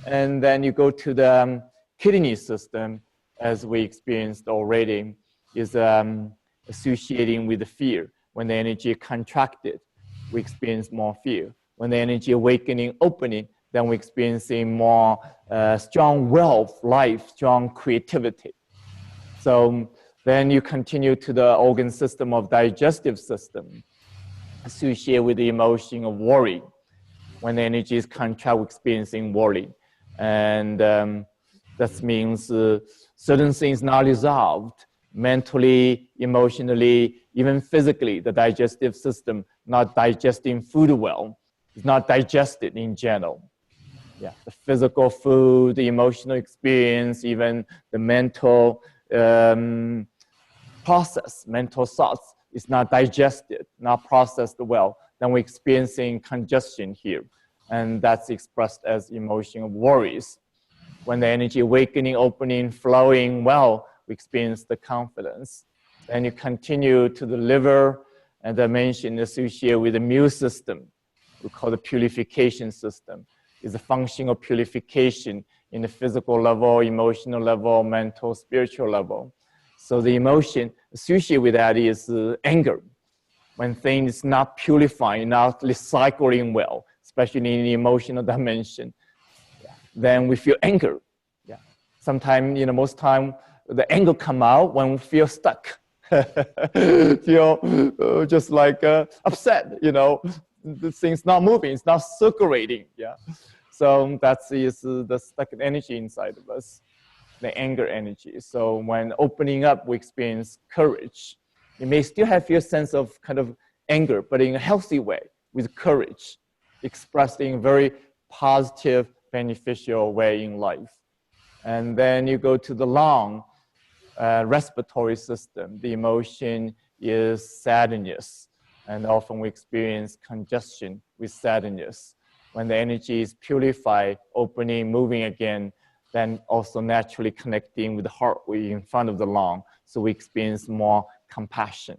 Speaker 2: And then you go to the kidney system, as we experienced already, is associating with the fear. When the energy contracted, we experience more fear. When the energy awakening, opening, then we're experiencing more strong will of life, strong creativity. So then you continue to the organ system of digestive system, associated with the emotion of worry. When the energy is contract, we're experiencing worry. And that means certain things not resolved. mentally, emotionally, even physically, the digestive system not digesting food well. It's not digested in general. Yeah, the physical food, the emotional experience, even the mental process, mental thoughts is not digested, not processed well. Then we're experiencing congestion here. And that's expressed as emotional worries. When the energy awakening, opening, flowing well, we experience the confidence. Then you continue to the liver and dimension associated with the immune system. We call the purification system. It's a function of purification in the physical level, emotional level, mental, spiritual level. So the emotion associated with that is anger. When things not purifying, not recycling well, especially in the emotional dimension, then we feel anger. Yeah. Sometimes, most time, the anger come out when we feel stuck. feel just like upset, the thing's not moving, it's not circulating. Yeah. So that is the stuck energy inside of us, the anger energy. So when opening up, we experience courage. You may still have your sense of kind of anger, but in a healthy way, with courage, expressed in a very positive, beneficial way in life. And then you go to the lung, respiratory system. The emotion is sadness, and often we experience congestion with sadness. When the energy is purified, opening, moving again, then also naturally connecting with the heart in front of the lung, so we experience more compassion.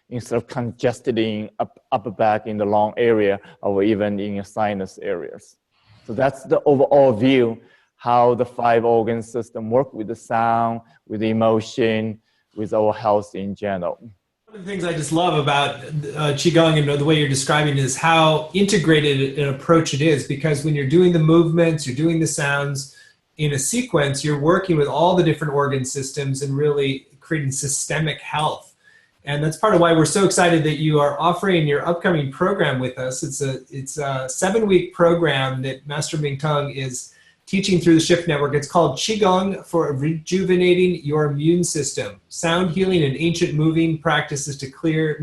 Speaker 2: Instead of congesting up back in the lung area or even in your sinus areas. So that's the overall view, how the 5 organ system work with the sound, with the emotion, with our health in general.
Speaker 1: One of the things I just love about Qigong and the way you're describing it is how integrated an approach it is, because when you're doing the movements, you're doing the sounds in a sequence, you're working with all the different organ systems and really creating systemic health. And that's part of why we're so excited that you are offering your upcoming program with us. It's a 7-week program that Master Mingtong is teaching through the Shift Network. It's called Qigong for Rejuvenating Your Immune System, Sound Healing and Ancient Movement practices to clear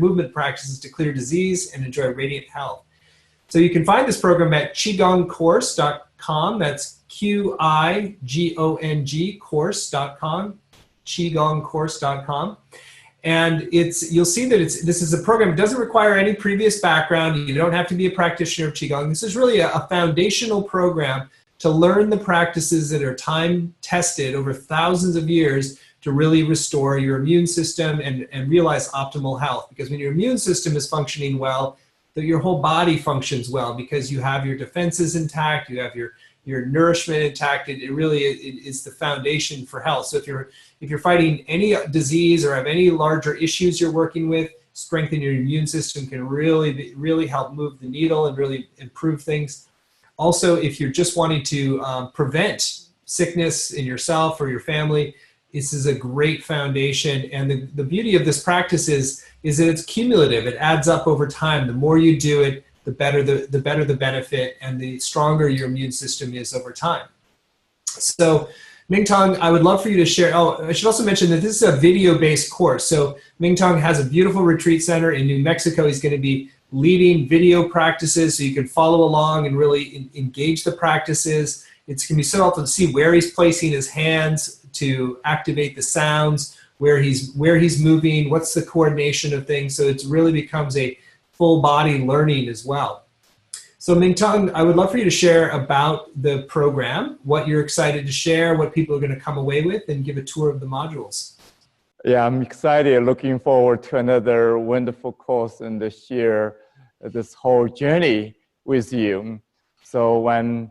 Speaker 1: disease and enjoy radiant health. So you can find this program at qigongcourse.com. That's QIGONG course.com, qigongcourse.com. And you'll see that this is a program that doesn't require any previous background. You don't have to be a practitioner of Qigong. This is really a foundational program to learn the practices that are time tested over thousands of years to really restore your immune system and realize optimal health. Because when your immune system is functioning well, that your whole body functions well, because you have your defenses intact, you have your nourishment intact. It really is the foundation for health. So if you're fighting any disease or have any larger issues you're working with, strengthening your immune system can really help move the needle and really improve things. Also, if you're just wanting to prevent sickness in yourself or your family, this is a great foundation. And the beauty of this practice is that it's cumulative. It adds up over time. The more you do it, the better the benefit and the stronger your immune system is over time. So Mingtong, I would love for you to share. Oh, I should also mention that this is a video-based course. So Mingtong has a beautiful retreat center in New Mexico. He's going to be leading video practices so you can follow along and really engage the practices. It's going to be so helpful to see where he's placing his hands to activate the sounds, where he's moving, what's the coordination of things. So it really becomes a full body learning as well. So Mingtong, I would love for you to share about the program, what you're excited to share, what people are going to come away with, and give a tour of the modules.
Speaker 2: Yeah, I'm excited, looking forward to another wonderful course and to share this whole journey with you. So when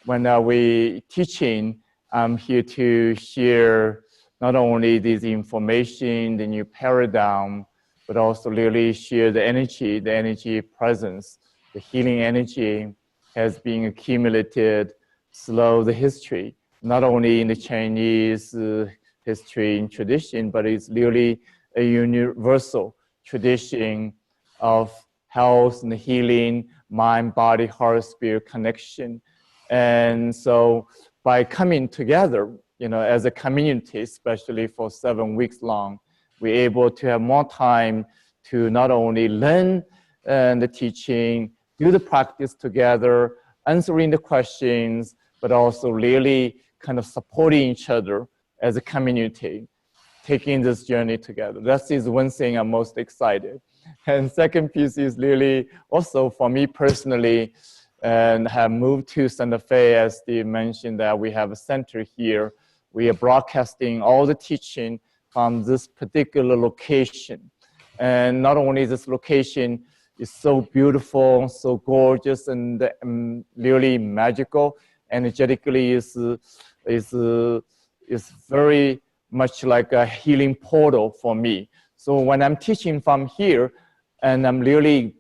Speaker 2: we teaching, I'm here to share not only this information, the new paradigm, but also really share the energy presence. The healing energy has been accumulated through the history, not only in the Chinese history and tradition, but it's really a universal tradition of health and healing, mind, body, heart, spirit connection. And so by coming together, as a community, especially for 7 weeks long, we're able to have more time to not only learn the teaching, do the practice together, answering the questions, but also really kind of supporting each other as a community, taking this journey together. That is one thing I'm most excited. And second piece is really also for me personally, and have moved to Santa Fe, as Steve mentioned, that we have a center here. We are broadcasting all the teaching from this particular location. And not only this location is so beautiful, so gorgeous, and really magical, energetically is very much like a healing portal for me. So when I'm teaching from here, and I'm really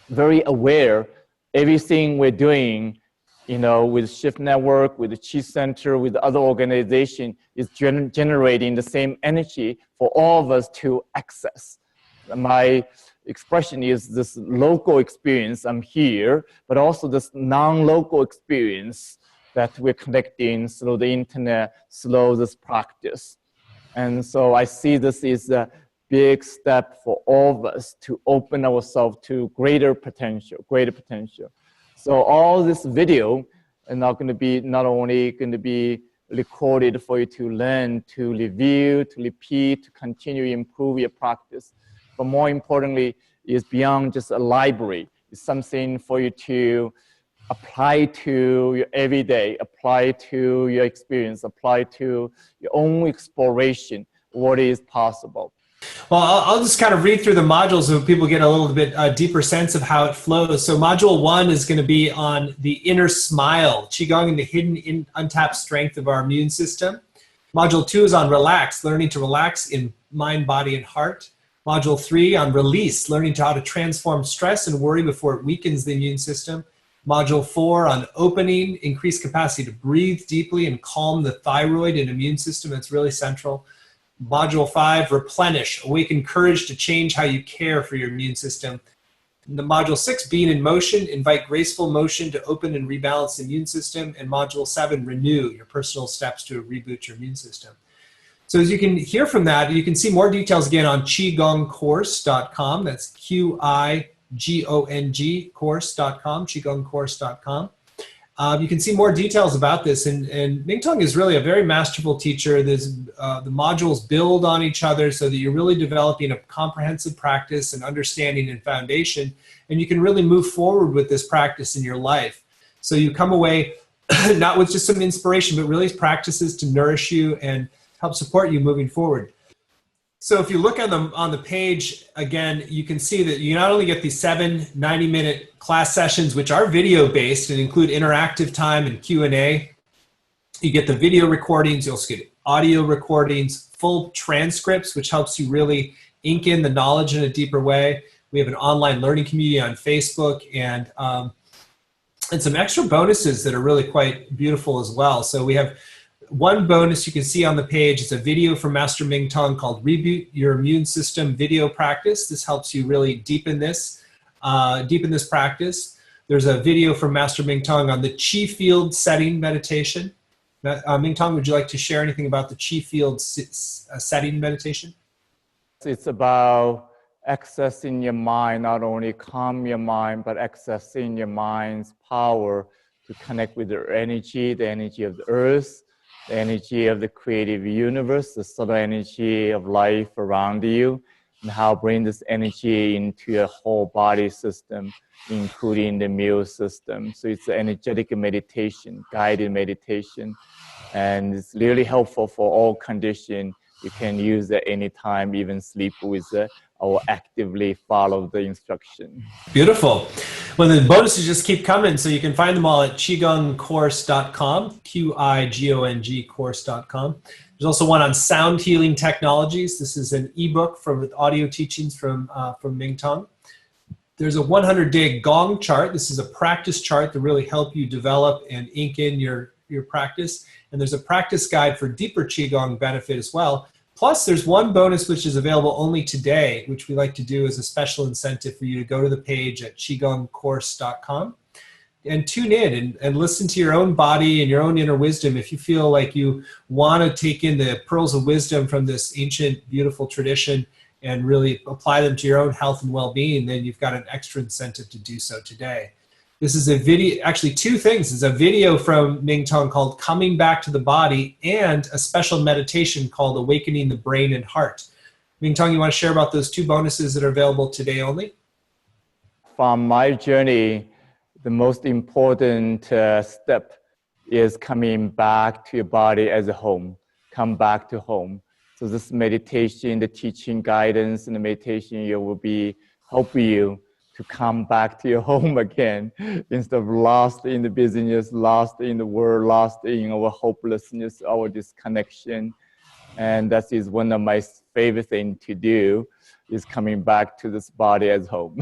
Speaker 2: very aware everything we're doing, with Shift Network, with the Chi Center, with other organization, is generating the same energy for all of us to access. My expression is this local experience, I'm here, but also this non-local experience that we're connecting through the internet, through this practice. And so I see this is a big step for all of us to open ourselves to greater potential. So all this video is not only going to be recorded for you to learn, to review, to repeat, to continue to improve your practice, but more importantly, is beyond just a library. It's something for you to apply to your everyday, apply to your experience, apply to your own exploration, what is possible.
Speaker 1: Well, I'll just kind of read through the modules so people get a little bit deeper sense of how it flows. So module 1 is going to be on the inner smile, Qigong and the hidden untapped strength of our immune system. Module 2 is on relax, learning to relax in mind, body, and heart. Module 3 on release, learning how to transform stress and worry before it weakens the immune system. Module 4 on opening, increased capacity to breathe deeply and calm the thyroid and immune system. That's really central. Module 5, replenish, awaken courage to change how you care for your immune system. The module 6, being in motion, invite graceful motion to open and rebalance the immune system. And module 7, renew, your personal steps to reboot your immune system. So as you can hear from that, you can see more details again on qigongcourse.com. That's Qigong course.com, qigongcourse.com. You can see more details about this, and Mingtong is really a very masterful teacher. There's, the modules build on each other so that you're really developing a comprehensive practice and understanding and foundation, and you can really move forward with this practice in your life. So you come away not with just some inspiration, but really practices to nourish you and help support you moving forward. So if you look on the page, again, you can see that you not only get these 7 90-minute class sessions, which are video-based and include interactive time and Q&A. You get the video recordings, you also get audio recordings, full transcripts, which helps you really ink in the knowledge in a deeper way. We have an online learning community on Facebook, and some extra bonuses that are really quite beautiful as well. So we have one bonus you can see on the page. It's a video from Master Mingtong called Reboot Your Immune System Video Practice. This helps you really deepen this practice. There's a video from Master Mingtong on the Chi Field Setting Meditation. Mingtong, would you like to share anything about the Chi Field Setting Meditation?
Speaker 2: It's about accessing your mind, not only calm your mind, but accessing your mind's power to connect with the energy of the earth, the energy of the creative universe, the subtle energy of life around you, and how bring this energy into your whole body system, including the immune system. So it's an energetic meditation, guided meditation, and it's really helpful for all conditions. You can use it anytime, even sleep with it, or actively follow the instruction.
Speaker 1: Beautiful. Well, the bonuses just keep coming, so you can find them all at qigongcourse.com, Qigong course.com. There's also one on sound healing technologies. This is an ebook from audio teachings from Mingtong. There's a 100-day gong chart. This is a practice chart to really help you develop and ink in your practice. And there's a practice guide for deeper Qigong benefit as well. Plus, there's one bonus which is available only today, which we like to do as a special incentive for you to go to the page at qigongcourse.com. and tune in and listen to your own body and your own inner wisdom. If you feel like you want to take in the pearls of wisdom from this ancient, beautiful tradition and really apply them to your own health and well-being, then you've got an extra incentive to do so today. This is a video, actually two things. It's a video from Mingtong called Coming Back to the Body, and a special meditation called Awakening the Brain and Heart. Mingtong, you want to share about those two bonuses that are available today only?
Speaker 2: From my journey, the most important step is coming back to your body as a home. Come back to home. So this meditation, the teaching guidance and the meditation, it will be helping you to come back to your home again, instead of lost in the business, lost in the world, lost in our hopelessness, our disconnection. And that is one of my favorite things to do, is coming back to this body as home.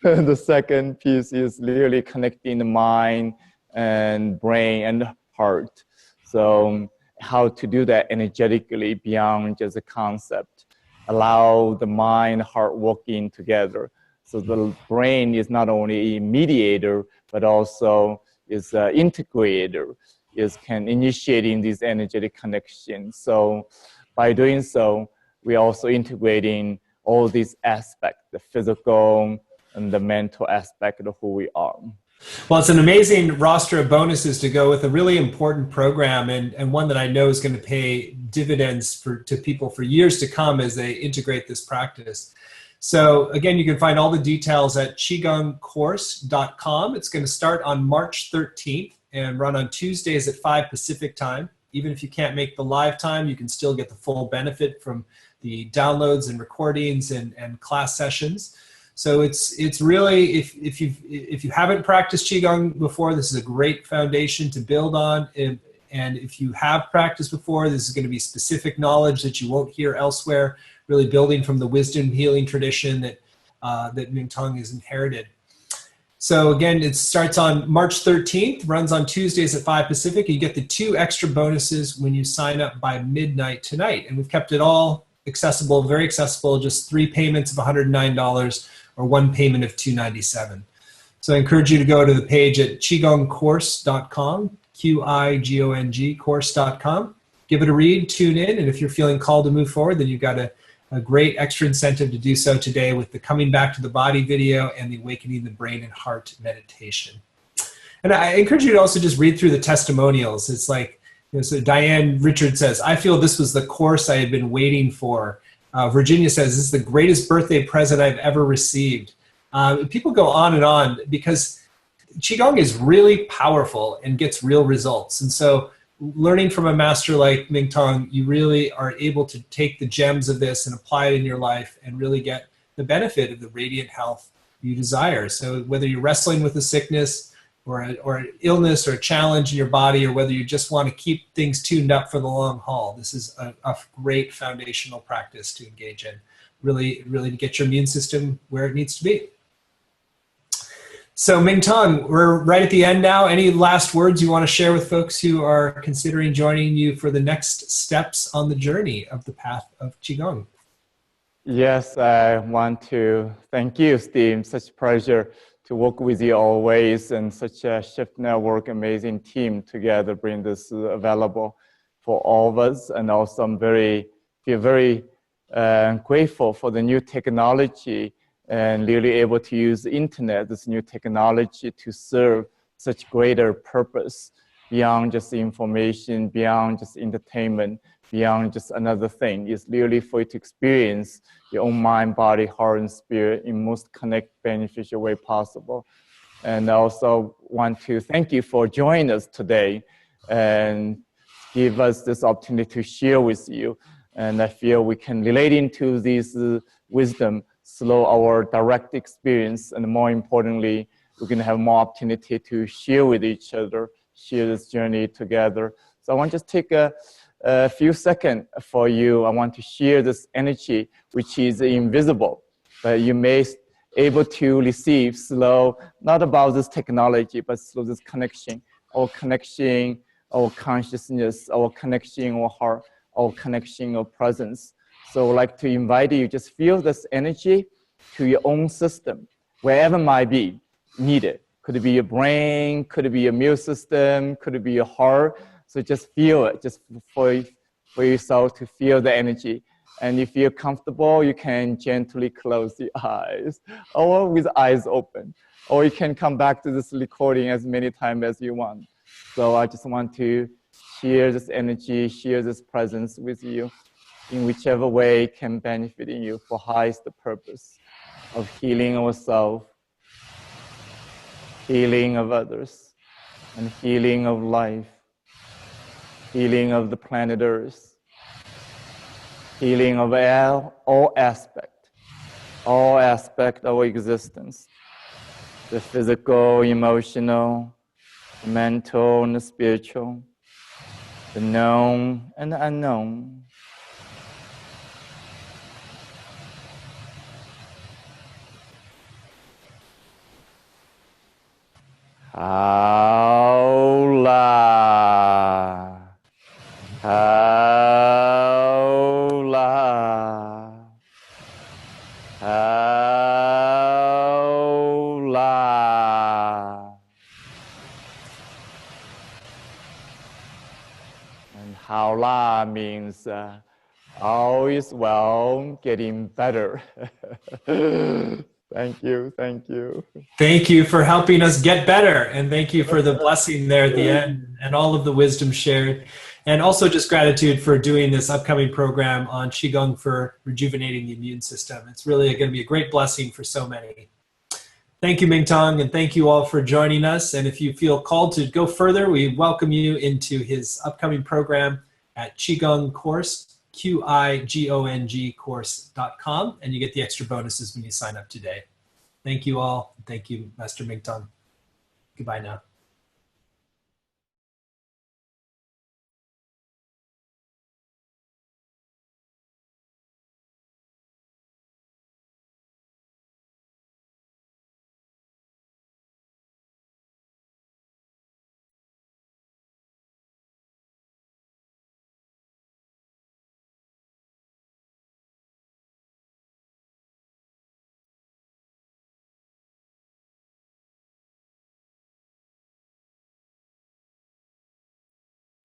Speaker 2: The second piece is really connecting the mind and brain and heart. So how to do that energetically beyond just a concept. Allow the mind, heart working together. So the brain is not only a mediator, but also is an integrator, is can initiating these energetic connections. So by doing so, we're also integrating all these aspects, the physical and the mental aspect of who we are.
Speaker 1: Well, it's an amazing roster of bonuses to go with a really important program, and one that I know is going to pay dividends to people for years to come as they integrate this practice. So again, you can find all the details at qigongcourse.com. It's going to start on March 13th and run on Tuesdays at 5 Pacific time. Even if you can't make the live time, you can still get the full benefit from the downloads and recordings and class sessions. So it's really, if you haven't practiced Qigong before, this is a great foundation to build on. And if you have practiced before, this is going to be specific knowledge that you won't hear elsewhere, really building from the wisdom healing tradition that Mingtong has inherited. So again, it starts on March 13th, runs on Tuesdays at 5 Pacific. You get the 2 extra bonuses when you sign up by midnight tonight. And we've kept it all accessible, very accessible, just 3 payments of $109 or 1 payment of $297. So I encourage you to go to the page at qigongcourse.com, Qigong course.com. Give it a read, tune in, and if you're feeling called to move forward, then you've got a great extra incentive to do so today with the Coming Back to the Body video and the Awakening the Brain and Heart meditation. And I encourage you to also just read through the testimonials. It's like, so Diane Richard says, I feel this was the course I had been waiting for. Virginia says, this is the greatest birthday present I've ever received. People go on because Qigong is really powerful and gets real results. And so learning from a master like Mingtong, you really are able to take the gems of this and apply it in your life and really get the benefit of the radiant health you desire. So whether you're wrestling with a sickness or an illness or a challenge in your body, or whether you just want to keep things tuned up for the long haul, this is a great foundational practice to engage in, really to get your immune system where it needs to be. So Mingtong, we're right at the end now. Any last words you want to share with folks who are considering joining you for the next steps on the journey of the path of Qigong?
Speaker 2: Yes, I want to thank you, Steve. Such a pleasure to work with you always, and such a Shift Network amazing team together bring this available for all of us. And also I'm feel very grateful for the new technology and really able to use the internet, this new technology, to serve such greater purpose beyond just information, beyond just entertainment, beyond just another thing. It's really for you to experience your own mind, body, heart, and spirit in most beneficial way possible. And I also want to thank you for joining us today and give us this opportunity to share with you. And I feel we can relate into this wisdom through our direct experience, and more importantly, we're going to have more opportunity to share with each other, share this journey together. So I want to just take a few seconds for you. I want to share this energy, which is invisible, but you may able to receive through, not about this technology, but through this connection, our consciousness, our connection, our heart, our connection, our presence. So I'd like to invite you, just feel this energy to your own system, wherever it might be needed. Could it be your brain? Could it be your immune system? Could it be your heart? So just feel it, just for yourself to feel the energy. And if you're comfortable, you can gently close the eyes or with eyes open. Or you can come back to this recording as many times as you want. So I just want to share this energy, share this presence with you in whichever way can benefit you for highest purpose of healing ourselves, healing of others, and healing of life, healing of the planet Earth, healing of all aspects of our existence, the physical, emotional, the mental, and the spiritual, the known and the unknown. Haula, haula, haula. And haula means all is well, getting better. Thank you, thank you.
Speaker 1: Thank you for helping us get better. And thank you for the blessing there at the end and all of the wisdom shared. And also just gratitude for doing this upcoming program on Qigong for rejuvenating the immune system. It's really going to be a great blessing for so many. Thank you, Mingtong, and thank you all for joining us. And if you feel called to go further, we welcome you into his upcoming program at Qigong course, Qigong course.com, and you get the extra bonuses when you sign up today. Thank you all. Thank you, Master Mingtong. Goodbye now.